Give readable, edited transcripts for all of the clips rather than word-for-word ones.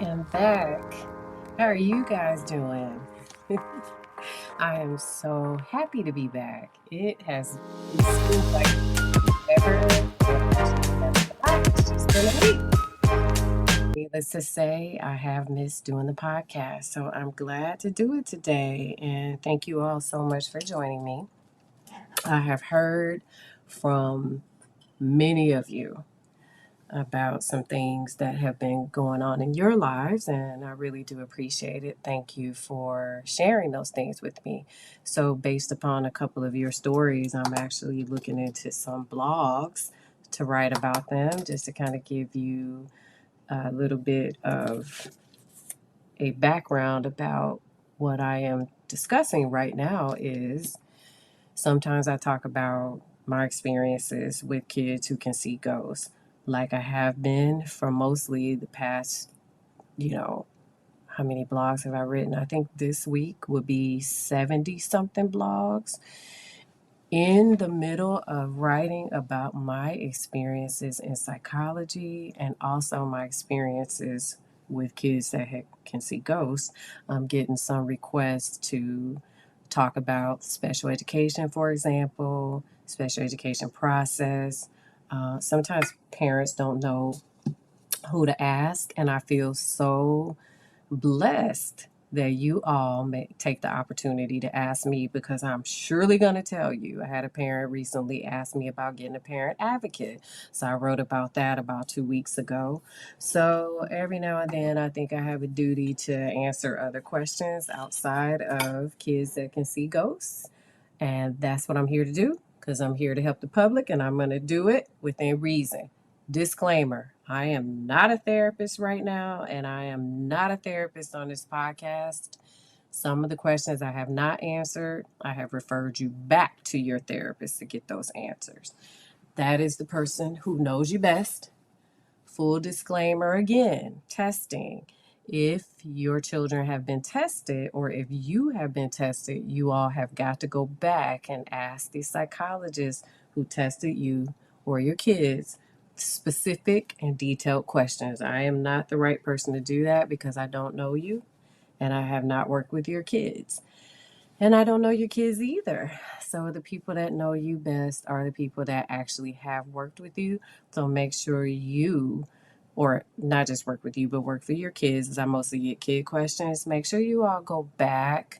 am back. How are you guys doing? I am so happy to be back. It seems like ever, but actually never not. It's just been a week. Needless to say, I have missed doing the podcast, so I'm glad to do it today. And thank you all so much for joining me. I have heard from many of you about some things that have been going on in your lives, and I really do appreciate it. Thank you for sharing those things with me. So, based upon a couple of your stories, I'm actually looking into some blogs to write about them just to kind of give you a little bit of a background about what I am discussing right now. Is sometimes I talk about my experiences with kids who can see ghosts, like I have been for mostly the past, you know, how many blogs have I written? I think this week would be 70 something blogs. In the middle of writing about my experiences in psychology and also my experiences with kids that can see ghosts, I'm getting some requests to talk about special education, for example, special education process. Sometimes parents don't know who to ask, and I feel so blessed that you all may take the opportunity to ask me because I'm surely going to tell you. I had a parent recently ask me about getting a parent advocate. So I wrote about that about 2 weeks ago. So every now and then, I think I have a duty to answer other questions outside of kids that can see ghosts. And that's what I'm here to do because I'm here to help the public and I'm going to do it within reason. Disclaimer, I am not a therapist right now, and I am not a therapist on this podcast. Some of the questions I have not answered, I have referred you back to your therapist to get those answers. That is the person who knows you best. Full disclaimer again, testing. If your children have been tested or if you have been tested, you all have got to go back and ask the psychologist who tested you or your kids specific and detailed questions. I am not the right person to do that because I don't know you and I have not worked with your kids. And I don't know your kids either. So the people that know you best are the people that actually have worked with you. So make sure you, or not just work with you, but work for your kids, as I mostly get kid questions. Make sure you all go back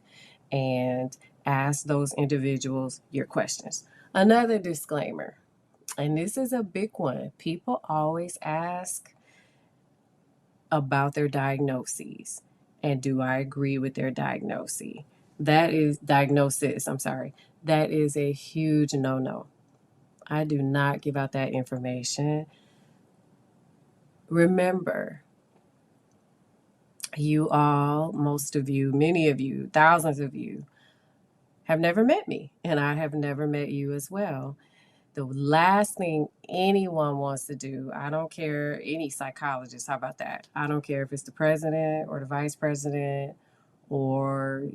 and ask those individuals your questions. Another disclaimer, and this is a big one. People always ask about their diagnoses and do I agree with their diagnosis? I'm sorry. That is a huge no-no. I do not give out that information. Remember, you all, most of you, many of you, thousands of you have never met me, and I have never met you as well. The last thing anyone wants to do, I don't care, any psychologist, how about that? I don't care if it's the president or the vice president or,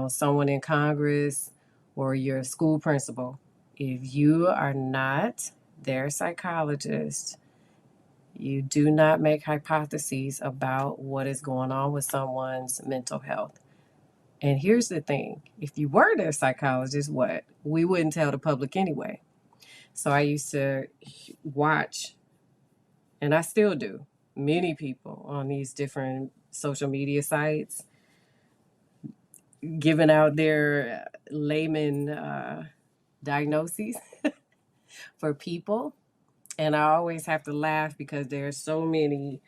someone in Congress or your school principal. If you are not their psychologist, you do not make hypotheses about what is going on with someone's mental health. And here's the thing, if you were their psychologist, what? We wouldn't tell the public anyway. So I used to watch, and I still do, many people on these different social media sites giving out their layman diagnoses for people. And I always have to laugh because there's so many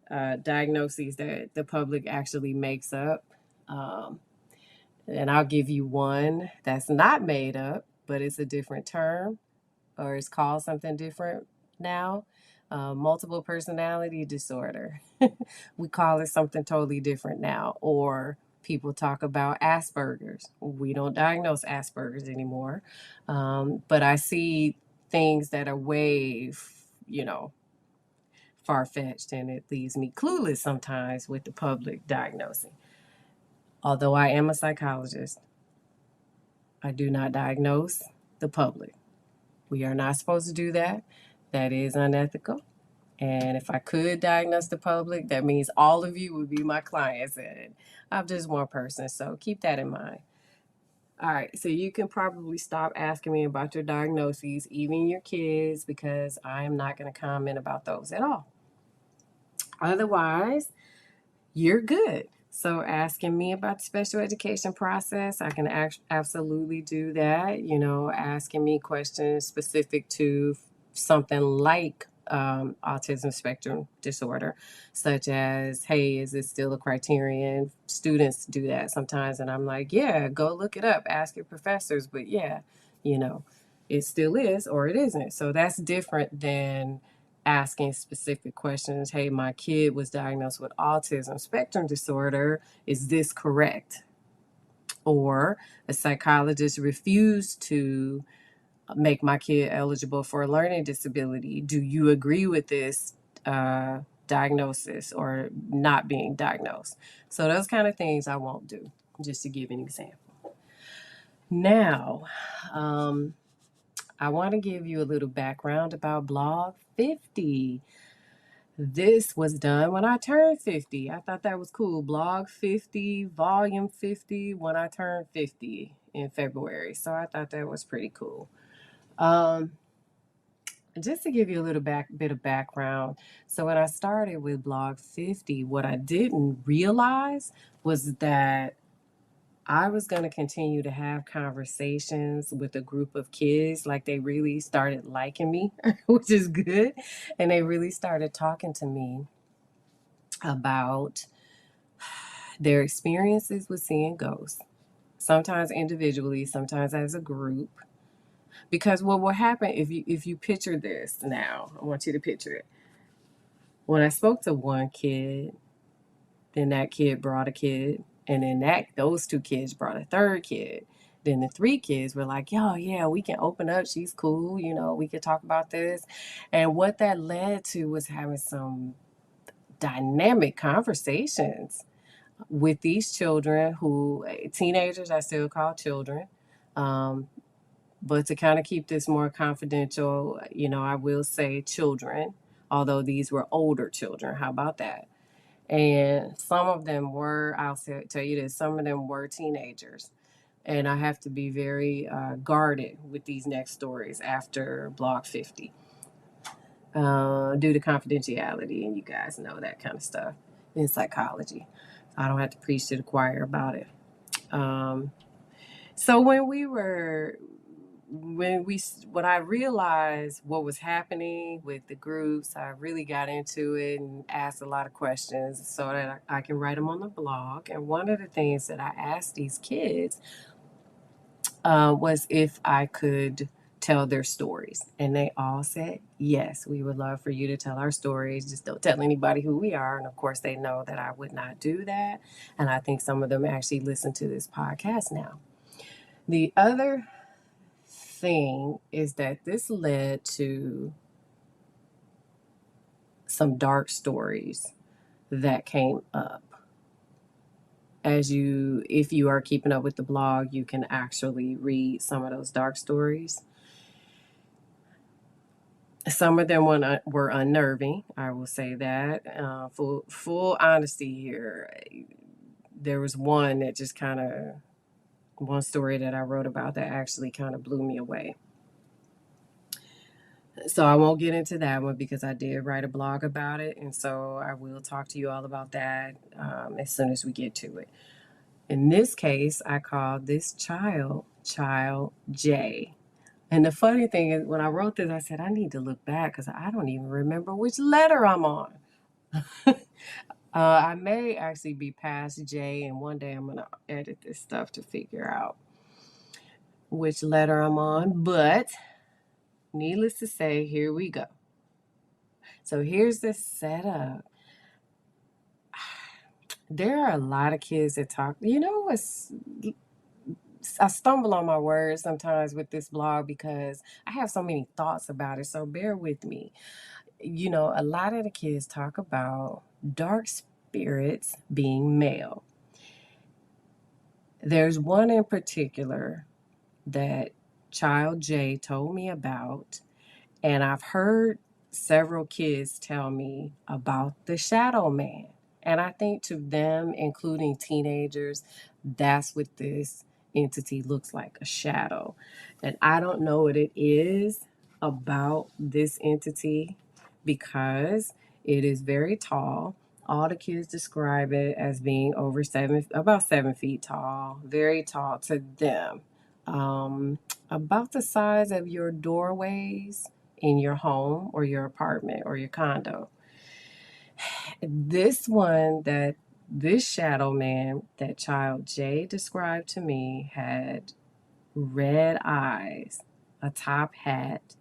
diagnoses that the public actually makes up. Um, and I'll give you one that's not made up, but it's a different term or it's called something different now. Multiple personality disorder. We call it something totally different now. Or people talk about Asperger's. We don't diagnose Asperger's anymore. But I see things that are way, far fetched, and it leaves me clueless sometimes with the public diagnosing. Although I am a psychologist, I do not diagnose the public. We are not supposed to do that. That is unethical. And if I could diagnose the public, that means all of you would be my clients. And I'm just one person. So keep that in mind. All right. So you can probably stop asking me about your diagnoses, even your kids, because I am not going to comment about those at all. Otherwise, you're good. So asking me about the special education process, I can absolutely do that. Asking me questions specific to something like autism spectrum disorder, such as, hey, is this still a criterion? Students do that sometimes, and I'm like, yeah, go look it up, ask your professors. But yeah, you know, it still is or it isn't. So that's different than asking specific questions. Hey, my kid was diagnosed with autism spectrum disorder. Is this correct? Or a psychologist refused to make my kid eligible for a learning disability. Do you agree with this diagnosis or not being diagnosed? So those kind of things I won't do, just to give an example. Now, I want to give you a little background about Blog 50. This was done when I turned 50. I thought that was cool. Blog 50, Volume 50, when I turned 50 in February. So I thought that was pretty cool. Just to give you a little bit of background. So when I started with Blog 50, what I didn't realize was that I was going to continue to have conversations with a group of kids. Like, they really started liking me, which is good. And they really started talking to me about their experiences with seeing ghosts, sometimes individually, sometimes as a group. Because what will happen if you picture this now, I want you to picture it. When I spoke to one kid, then that kid brought a kid, and then those two kids brought a third kid. Then the three kids were like, yo, yeah, we can open up. She's cool. We could talk about this. And what that led to was having some dynamic conversations with these children who, teenagers, I still call children. But to kind of keep this more confidential, I will say children, although these were older children. How about that? And some of them were, tell you this, some of them were teenagers. And I have to be very guarded with these next stories after Blog 50 due to confidentiality. And you guys know that kind of stuff in psychology. I don't have to preach to the choir about it. So when I realized what was happening with the groups, I really got into it and asked a lot of questions so that I can write them on the blog. And one of the things that I asked these kids was if I could tell their stories. And they all said, yes, we would love for you to tell our stories. Just don't tell anybody who we are. And of course, they know that I would not do that. And I think some of them actually listen to this podcast now. The other thing is that this led to some dark stories that came up. If you are keeping up with the blog, you can actually read some of those dark stories. Some of them were unnerving, I will say that. Full honesty here, there was one story that I wrote about that actually kind of blew me away. So I won't get into that one because I did write a blog about it. And so I will talk to you all about that as soon as we get to it. In this case, I called this child J. And the funny thing is, when I wrote this, I said, I need to look back because I don't even remember which letter I'm on. I may actually be past J, and one day I'm going to edit this stuff to figure out which letter I'm on. But needless to say, here we go. So here's the setup. There are a lot of kids that talk. I stumble on my words sometimes with this blog because I have so many thoughts about it. So bear with me. A lot of the kids talk about dark spirits being male. There's one in particular that child J told me about, and I've heard several kids tell me about the shadow man. And I think to them, including teenagers, that's what this entity looks like, a shadow. And I don't know what it is about this entity because it is very tall. All the kids describe it as being about 7 feet tall, very tall to them. About the size of your doorways in your home or your apartment or your condo. This shadow man that child Jay described to me had red eyes, a top hat,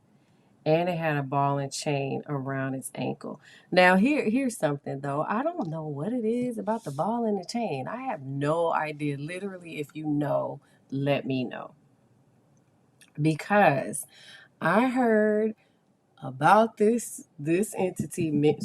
and it had a ball and chain around its ankle. Now here's something though. I don't know what it is about the ball and the chain. I have no idea. Literally, if you know, let me know. Because I heard about this entity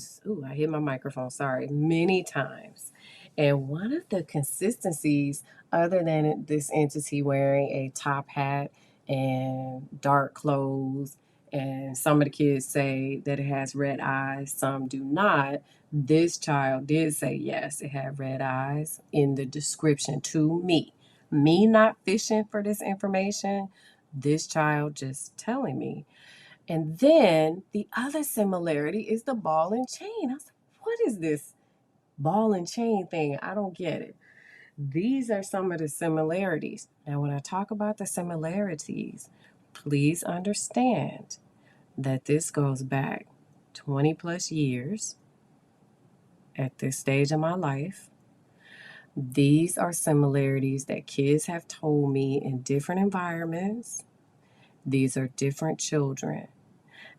I hit my microphone, sorry, many times. And one of the consistencies, other than this entity wearing a top hat and dark clothes, and some of the kids say that it has red eyes, some do not. This child did say yes, it had red eyes in the description to me. Me not fishing for this information, this child just telling me. And then the other similarity is the ball and chain. I was like, what is this ball and chain thing? I don't get it. These are some of the similarities. Now, when I talk about the similarities, please understand that this goes back 20 plus years at this stage of my life. These are similarities that kids have told me in different environments. These are different children.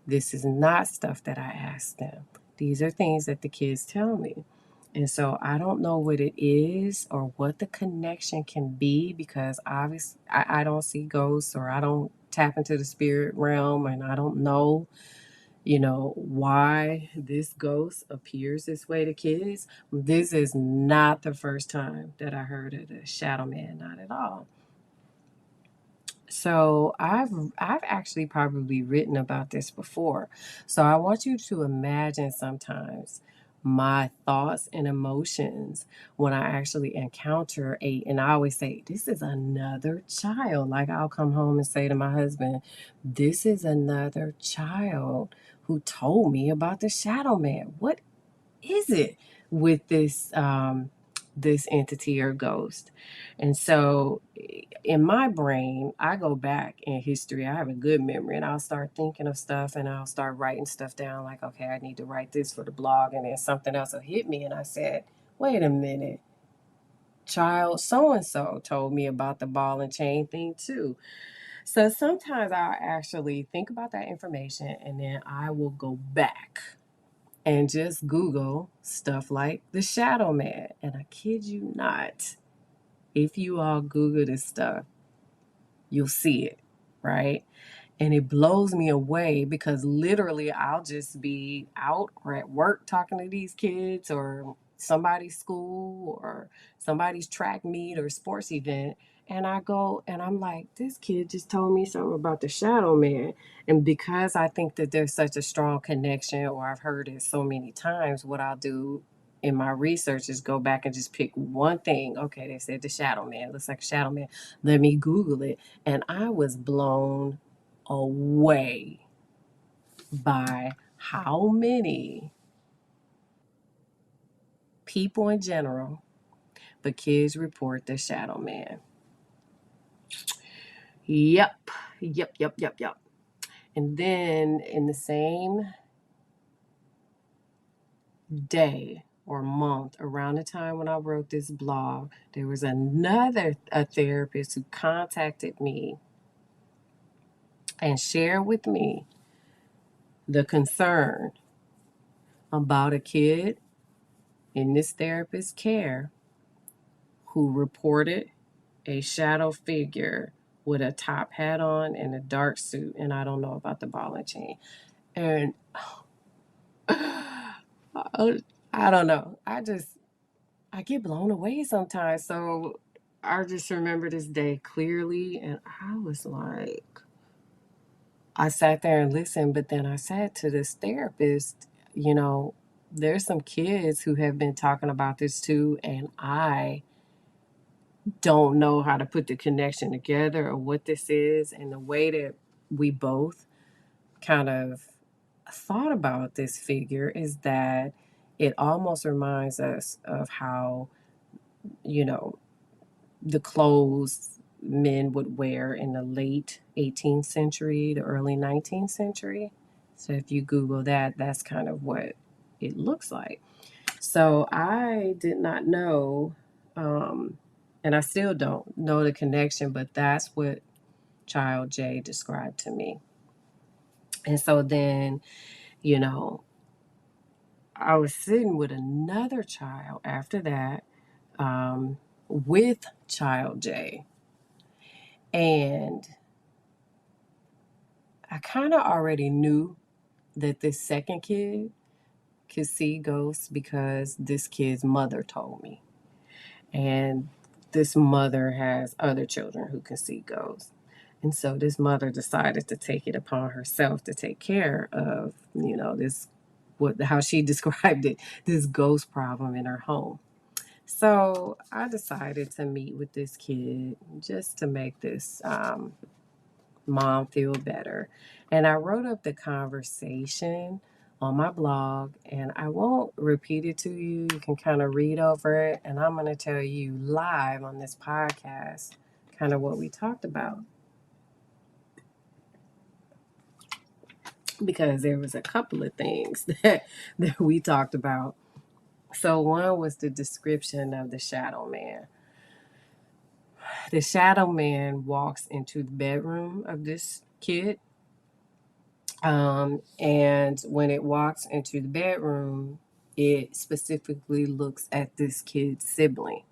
This is not stuff that I asked them. These are things that the kids tell me. And so I don't know what it is or what the connection can be because obviously I don't see ghosts or I don't tap into the spirit realm and I don't know, why this ghost appears this way to kids. This is not the first time that I heard of the shadow man, not at all. So I've actually probably written about this before. So I want you to imagine sometimes my thoughts and emotions when I actually encounter and I always say, this is another child. Like I'll come home and say to my husband, this is another child who told me about the shadow man. What is it with this entity or ghost? And so in my brain, I go back in history. I have a good memory and I'll start thinking of stuff and I'll start writing stuff down like, okay, I need to write this for the blog. And then something else will hit me and I said, wait a minute, child so and so told me about the ball and chain thing too. So sometimes I'll actually think about that information and then I will go back and just Google stuff like the shadow man. And I kid you not, if you all Google this stuff, you'll see it, right? And it blows me away because literally I'll just be out or at work talking to these kids or somebody's school or somebody's track meet or sports event. And I go and I'm like, this kid just told me something about the shadow man. And because I think that there's such a strong connection, or I've heard it so many times, what I'll do in my research is go back and just pick one thing. Okay, they said the shadow man. Looks like a shadow man. Let me Google it. And I was blown away by how many people in general, but kids report the shadow man. Yep, yep. And then in the same day or month, around the time when I wrote this blog, there was a therapist who contacted me and shared with me the concern about a kid in this therapist's care who reported a shadow figure with a top hat on and a dark suit, and I don't know about the ball and chain. And I don't know. I get blown away sometimes. So I just remember this day clearly, and I was like, I sat there and listened, but then I said to this therapist, you know, there's some kids who have been talking about this too, and I don't know how to put the connection together or what this is. And the way that we both kind of thought about this figure is that it almost reminds us of how, you know, the clothes men would wear in the late 18th century, the early 19th century. So if you Google that, that's kind of what it looks like. So I did not know, and I still don't know the connection, but that's what Child J described to me. And so then, you know, I was sitting with another child after that, with Child J. And I kind of already knew that this second kid could see ghosts because this kid's mother told me. And this mother has other children who can see ghosts. And so this mother decided to take it upon herself to take care of, you know, this, what, how she described it, this ghost problem in her home. So I decided to meet with this kid just to make this mom feel better. And I wrote up the conversation on my blog, and I won't repeat it to you. You can kind of read over it, and I'm going to tell you live on this podcast kind of what we talked about, because there was a couple of things that we talked about. So one was the description of the shadow man. The shadow man walks into the bedroom of this kid. And when it walks into the bedroom, it specifically looks at this kid's sibling.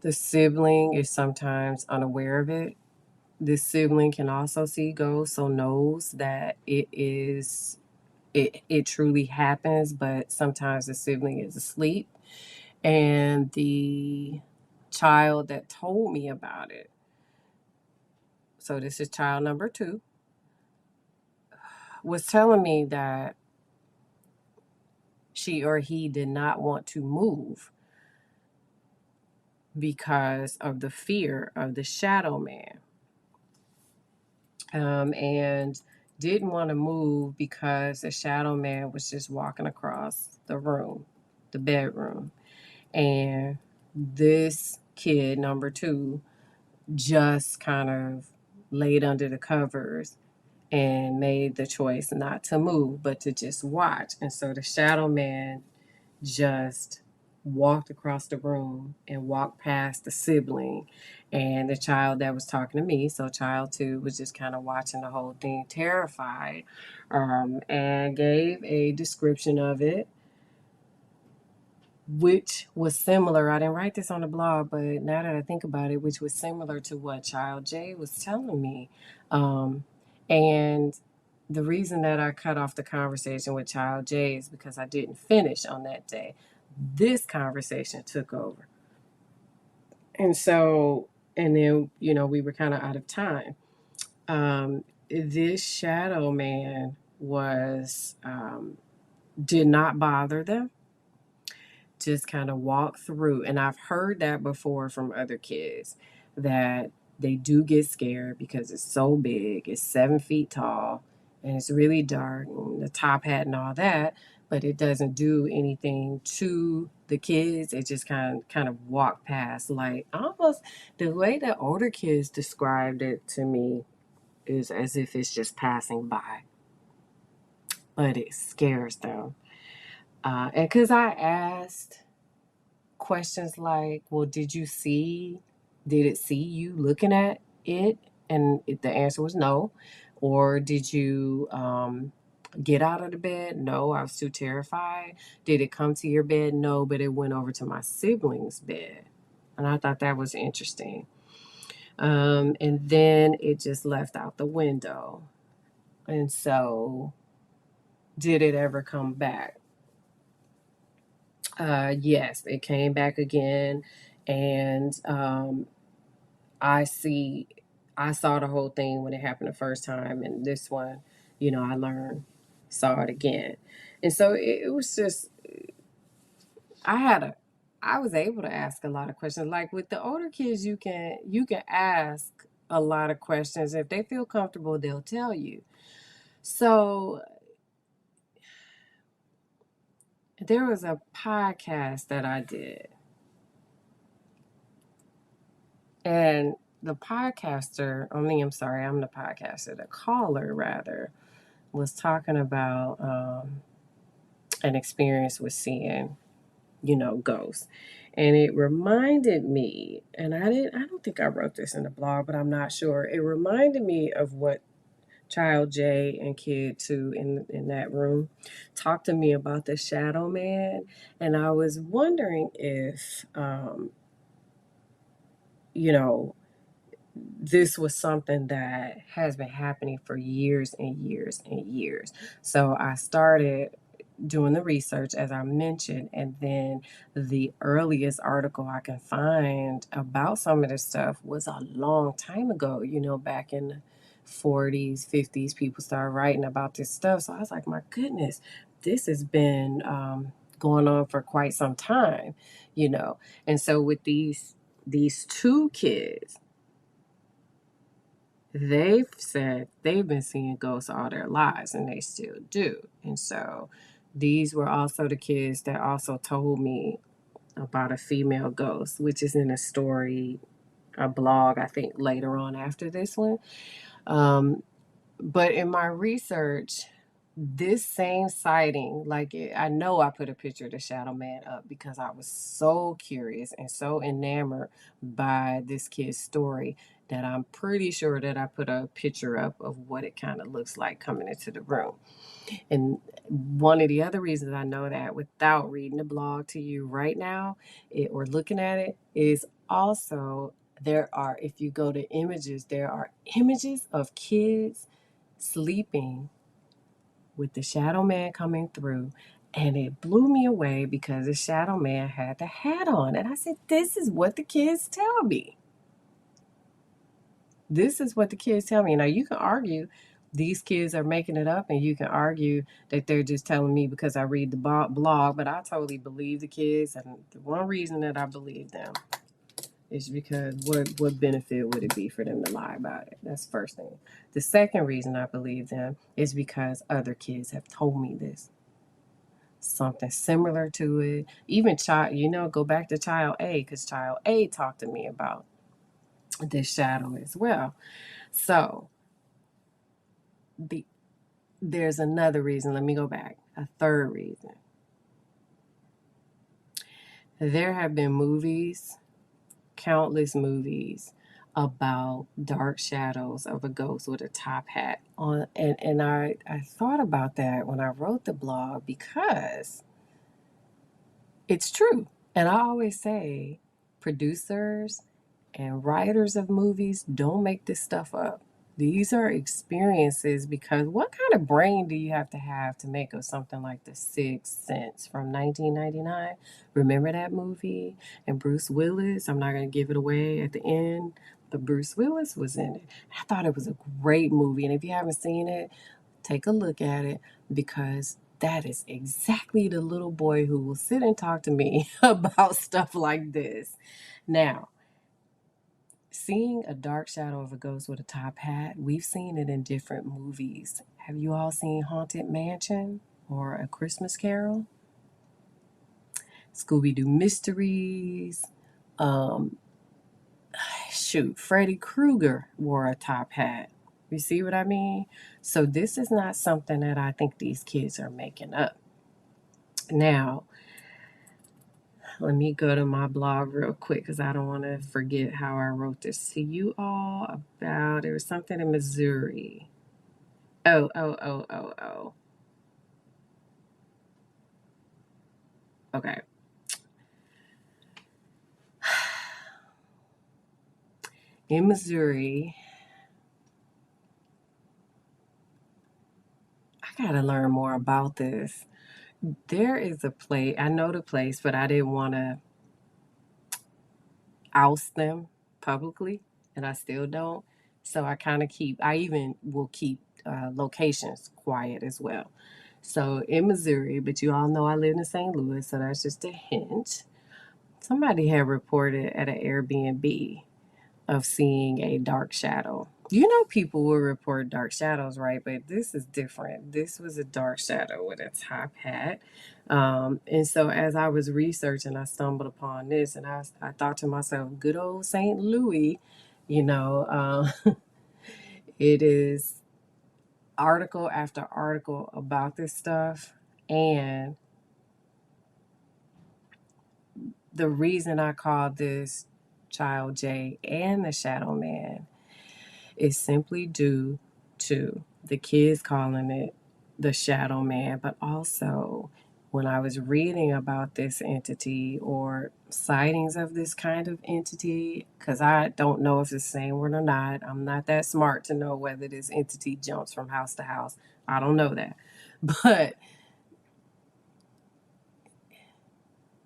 The sibling is sometimes unaware of it. This sibling can also see ghosts, so knows that it truly happens, but sometimes the sibling is asleep. And the child that told me about it, so this is child number 2, was telling me that she or he did not want to move because of the fear of the shadow man, and didn't want to move because the shadow man was just walking across the room, the bedroom. And this kid, number 2, just kind of laid under the covers and made the choice not to move, but to just watch. And so the shadow man just walked across the room and walked past the sibling and the child that was talking to me. So child 2 was just kind of watching the whole thing, terrified, and gave a description of it, which was similar. I didn't write this on the blog, but now that I think about it, which was similar to what Child J was telling me. And the reason that I cut off the conversation with Child J is because I didn't finish on that day. This conversation took over. And so, and then, you know, we were kind of out of time. This shadow man did not bother them, just kind of walk through. And I've heard that before from other kids, that they do get scared because it's so big, it's 7 feet tall, and it's really dark, and the top hat and all that, but it doesn't do anything to the kids. It just kind of walk past, like almost the way that older kids described it to me is as if it's just passing by, but it scares them. And because I asked questions like, well, did it see you looking at it? And the answer was no. Or did you get out of the bed? No, I was too terrified. Did it come to your bed? No, but it went over to my sibling's bed. And I thought that was interesting. And then it just left out the window. And so, did it ever come back? Yes, it came back again. And I see I saw the whole thing when it happened the first time, and this one, you know, I learned, saw it again. And so it was just, I had a, I was able to ask a lot of questions. Like with the older kids, you can ask a lot of questions. If they feel comfortable, they'll tell you. So there was a podcast that I did, and the podcaster, I'm sorry, I'm the podcaster, the caller rather, was talking about an experience with seeing, ghosts. And it reminded me, and I don't think I wrote this in the blog, but I'm not sure. It reminded me of what Child J and Kid 2 in that room talked to me about the shadow man. And I was wondering if, you know, this was something that has been happening for years and years and years. So I started doing the research, as I mentioned, and then the earliest article I can find about some of this stuff was a long time ago, back in the 40s, 50s, people started writing about this stuff. So I was like, my goodness, this has been going on for quite some time, you know. And so with these two kids, they've said they've been seeing ghosts all their lives and they still do. And so these were also the kids that also told me about a female ghost, which is in a story, a blog, I think later on after this one. But in my research, this same sighting, I know I put a picture of the shadow man up because I was so curious and so enamored by this kid's story that I'm pretty sure that I put a picture up of what it kind of looks like coming into the room. And one of the other reasons I know that without reading the blog to you right now, or looking at it, is also if you go to images, there are images of kids sleeping with the shadow man coming through. And it blew me away because the shadow man had the hat on. And I said, this is what the kids tell me. This is what the kids tell me. Now, you can argue these kids are making it up, and you can argue that they're just telling me because I read the blog, but I totally believe the kids. And the one reason that I believe them is because what benefit would it be for them to lie about it? That's the first thing. The second reason I believe them is because other kids have told me this. Something similar to it. Even go back to Child A, because Child A talked to me about this shadow as well. So there's another reason. Let me go back. A third reason. There have been movies, countless movies, about dark shadows of a ghost with a top hat on. And I thought about that when I wrote the blog because it's true. And I always say producers and writers of movies don't make this stuff up. These are experiences, because what kind of brain do you have to make of something like The Sixth Sense from 1999? Remember that movie? And Bruce Willis, I'm not going to give it away at the end, but Bruce Willis was in it. I thought it was a great movie. And if you haven't seen it, take a look at it, because that is exactly the little boy who will sit and talk to me about stuff like this. Now, seeing a dark shadow of a ghost with a top hat, we've seen it in different movies. Have you all seen Haunted Mansion or A Christmas Carol? Scooby Doo Mysteries. Um, Freddy Krueger wore a top hat. You see what I mean? So this is not something that I think these kids are making up. Now, let me go to my blog real quick because I don't want to forget how I wrote this to you all about. There was something in Missouri. Oh. Okay. In Missouri, I got to learn more about this. There is a place, I know the place, but I didn't want to oust them publicly, and I still don't. So I even will keep locations quiet as well. So in Missouri, but you all know I live in St. Louis, so that's just a hint. Somebody had reported at an Airbnb of seeing a dark shadow. You know, people will report dark shadows, right? But this is different. This was a dark shadow with a top hat. And so, as I was researching, I stumbled upon this, and I thought to myself, good old St. Louis, you know, it is article after article about this stuff. And the reason I called this Child J and the Shadow Man is simply due to the kids calling it the Shadow Man, but also when I was reading about this entity or sightings of this kind of entity, because I don't know if it's the same one or not. I'm not that smart to know whether this entity jumps from house to house. I don't know that. But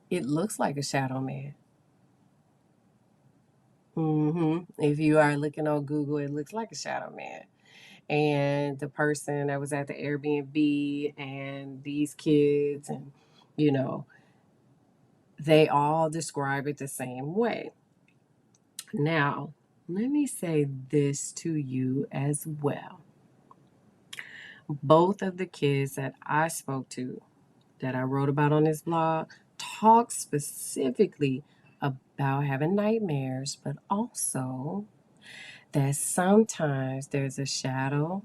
it looks like a shadow man. If you are looking on Google, it looks like a shadow man. And the person that was at the Airbnb and these kids, and you know, they all describe it the same way. Now, let me say this to you as well. Both of the kids that I spoke to, that I wrote about on this blog, talk specifically about having nightmares, but also that sometimes there's a shadow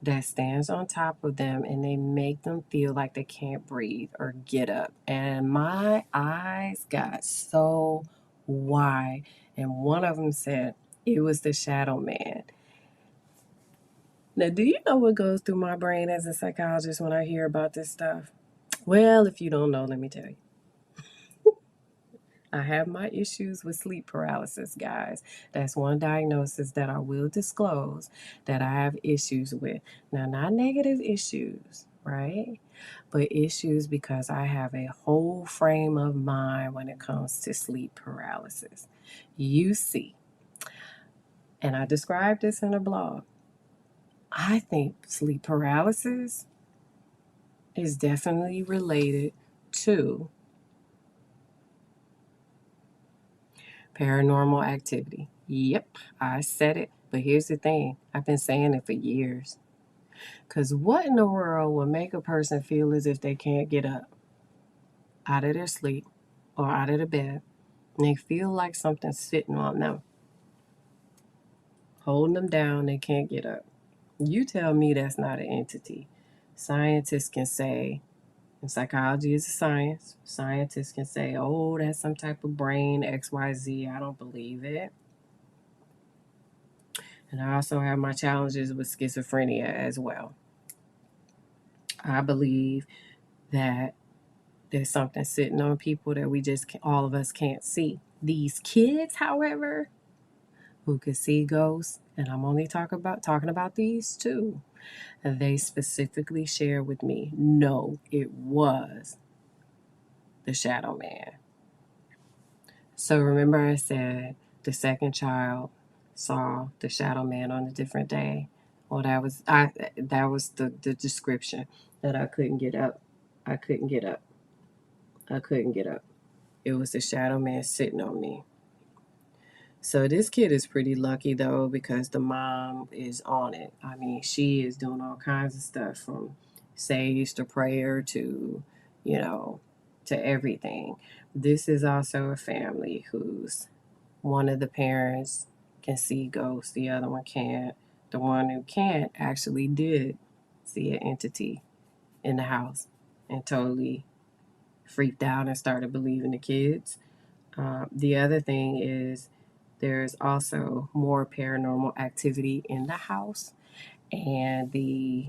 that stands on top of them and they make them feel like they can't breathe or get up. And my eyes got so wide. And one of them said it was the shadow man. Now, do you know what goes through my brain as a psychologist when I hear about this stuff? Well, if you don't know, let me tell you. I have my issues with sleep paralysis, guys. That's one diagnosis that I will disclose that I have issues with. Now, not negative issues, right? But issues because I have a whole frame of mind when it comes to sleep paralysis. You see, and I described this in a blog, I think sleep paralysis is definitely related to paranormal activity. Yep, I said it. But here's the thing, I've been saying it for years. Because what in the world will make a person feel as if they can't get up out of their sleep or out of the bed and they feel like something's sitting on them, holding them down, they can't get up? You tell me that's not an entity. Scientists can say, and psychology is a science, scientists can say, oh, that's some type of brain, XYZ. I don't believe it. And I also have my challenges with schizophrenia as well. I believe that there's something sitting on people that we just, all of us can't see. These kids, however, who could see ghosts, and I'm only talking about these two, they specifically shared with me, no, it was the shadow man. So remember I said the second child saw the shadow man on a different day. Well, that was the description, that I couldn't get up. I couldn't get up. I couldn't get up. It was the shadow man sitting on me. So this kid is pretty lucky though, because the mom is on it. I mean, she is doing all kinds of stuff, from sage to prayer to, you know, to everything. This is also a family whose one of the parents can see ghosts, the other one can't. The one who can't actually did see an entity in the house and totally freaked out and started believing the kids. The other thing is there's also more paranormal activity in the house, and the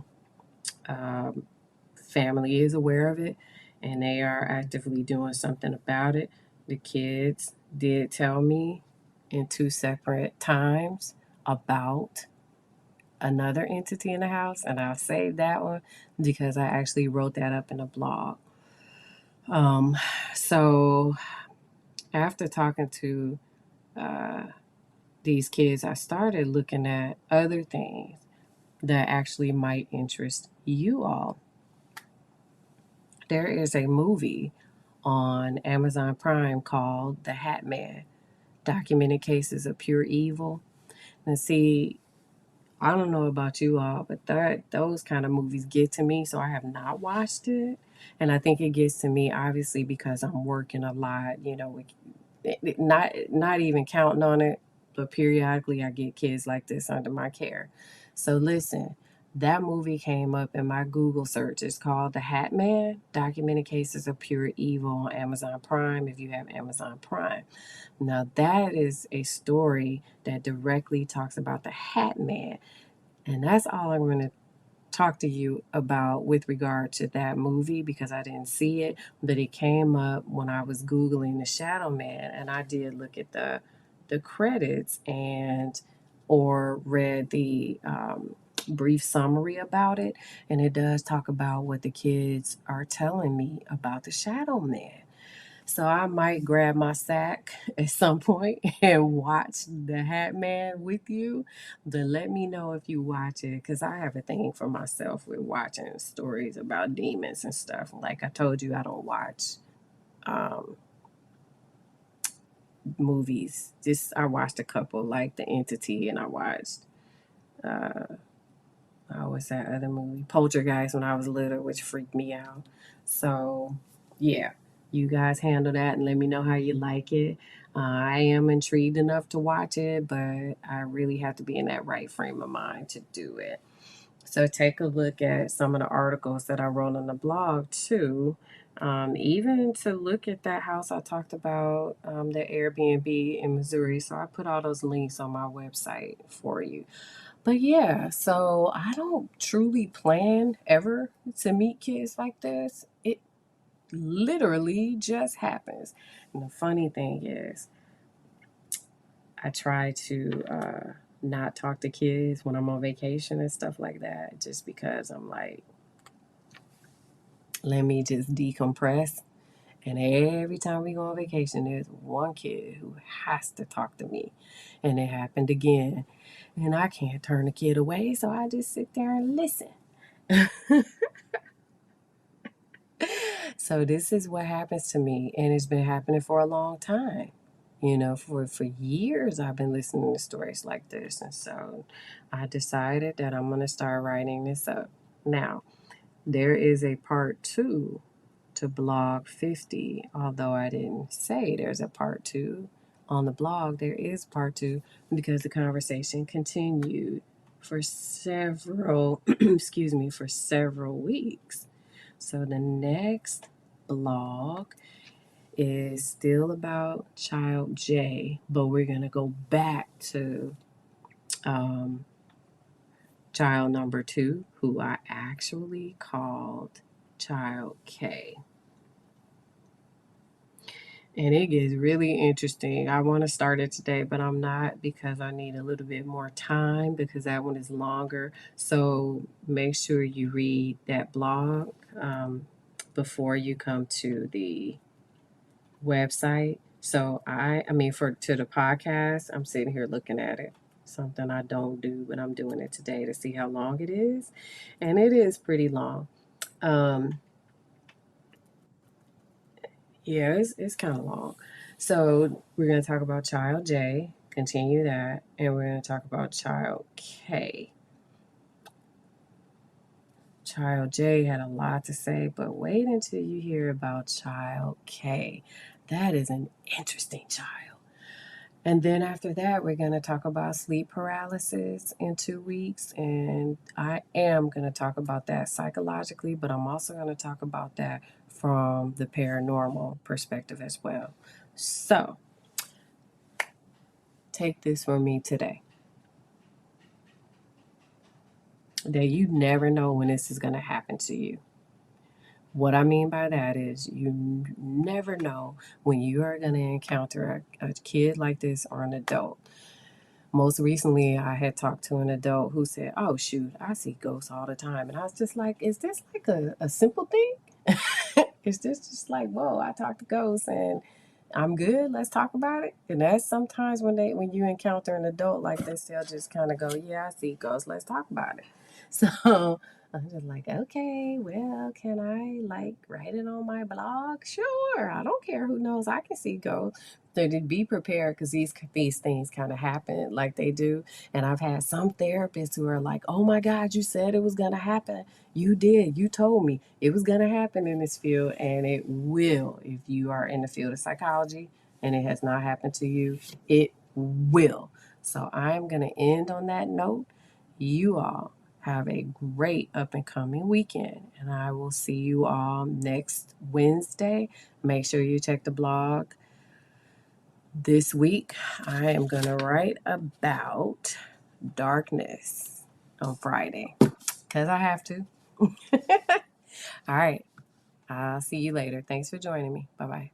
um, family is aware of it, and they are actively doing something about it. The kids did tell me in two separate times about another entity in the house, and I'll save that one because I actually wrote that up in a blog. So after talking to uh, these kids, I started looking at other things that actually might interest you all. There is a movie on Amazon Prime called The Hat Man, documented cases of pure evil. And see, I don't know about you all, but those kind of movies get to me, so I have not watched it. And I think it gets to me obviously because I'm working a lot, not even counting on it, but periodically I get kids like this under my care. So listen, that movie came up in my Google search. It's called The Hat Man, Documented Cases of Pure Evil on Amazon Prime if you have Amazon Prime. Now that is a story that directly talks about the Hat Man. And that's all I'm going to talk to you about with regard to that movie because I didn't see it, but it came up when I was Googling the Shadow Man, and I did look at the credits and or read the brief summary about it, and it does talk about what the kids are telling me about the Shadow Man. So I might grab my sack at some point and watch The Hat Man with you. Then let me know if you watch it because I have a thing for myself with watching stories about demons and stuff. Like I told you, I don't watch um, movies. Just I watched a couple, like The Entity, and I watched uh, what's that other movie? Poltergeist when I was little, which freaked me out. So, yeah, you guys handle that and let me know how you like it. I am intrigued enough to watch it, but I really have to be in that right frame of mind to do it. So, take a look at some of the articles that I wrote on the blog too. Even to look at that house I talked about, the Airbnb in Missouri. So, I put all those links on my website for you. But yeah, so I don't truly plan ever to meet kids like this. It literally just happens. And the funny thing is, I try to not talk to kids when I'm on vacation and stuff like that, just because I'm like, let me just decompress. And every time we go on vacation, there's one kid who has to talk to me. And it happened again. And I can't turn the kid away, so I just sit there and listen. So this is what happens to me, and it's been happening for a long time. For years I've been listening to stories like this, and so I decided that I'm going to start writing this up. Now, there is a part 2 to blog 50, although I didn't say there's a part 2 on the blog. There is part 2 because the conversation continued for several for several weeks. So the next blog is still about child J, but we're going to go back to um, child number 2, who I actually called child K. And it gets really interesting. I want to start it today, but I'm not because I need a little bit more time because that one is longer. So make sure you read that blog before you come to the website. So I mean, for to the podcast, I'm sitting here looking at it. Something I don't do, but I'm doing it today to see how long it is, and it is pretty long. Um, yeah, it's kind of long. So we're gonna talk about child J, continue that, and we're gonna talk about child K. Child J had a lot to say, but wait until you hear about child K. That is an interesting child. And then after that, we're going to talk about sleep paralysis in 2 weeks. And I am going to talk about that psychologically, but I'm also going to talk about that from the paranormal perspective as well. So take this from me today that you never know when this is going to happen to you. What I mean by that is you never know when you are going to encounter a kid like this or an adult. Most recently, I had talked to an adult who said, "Oh, shoot, I see ghosts all the time." And I was just like, is this like a simple thing? Is this just like, whoa, I talk to ghosts and I'm good. Let's talk about it. And that's sometimes when you encounter an adult like this, they'll just kind of go, yeah, I see ghosts. Let's talk about it. So I'm just like, okay, well, can I like write it on my blog? Sure. I don't care who knows. I can see ghosts. So to be prepared because these things kind of happen like they do. And I've had some therapists who are like, oh my God, you said it was gonna happen. You did. You told me it was going to happen in this field, and it will. If you are in the field of psychology and it has not happened to you, it will. So I'm going to end on that note. You all have a great up and coming weekend, and I will see you all next Wednesday. Make sure you check the blog. This week, I am going to write about darkness on Friday because I have to. All right. I'll see you later. Thanks for joining me. Bye bye.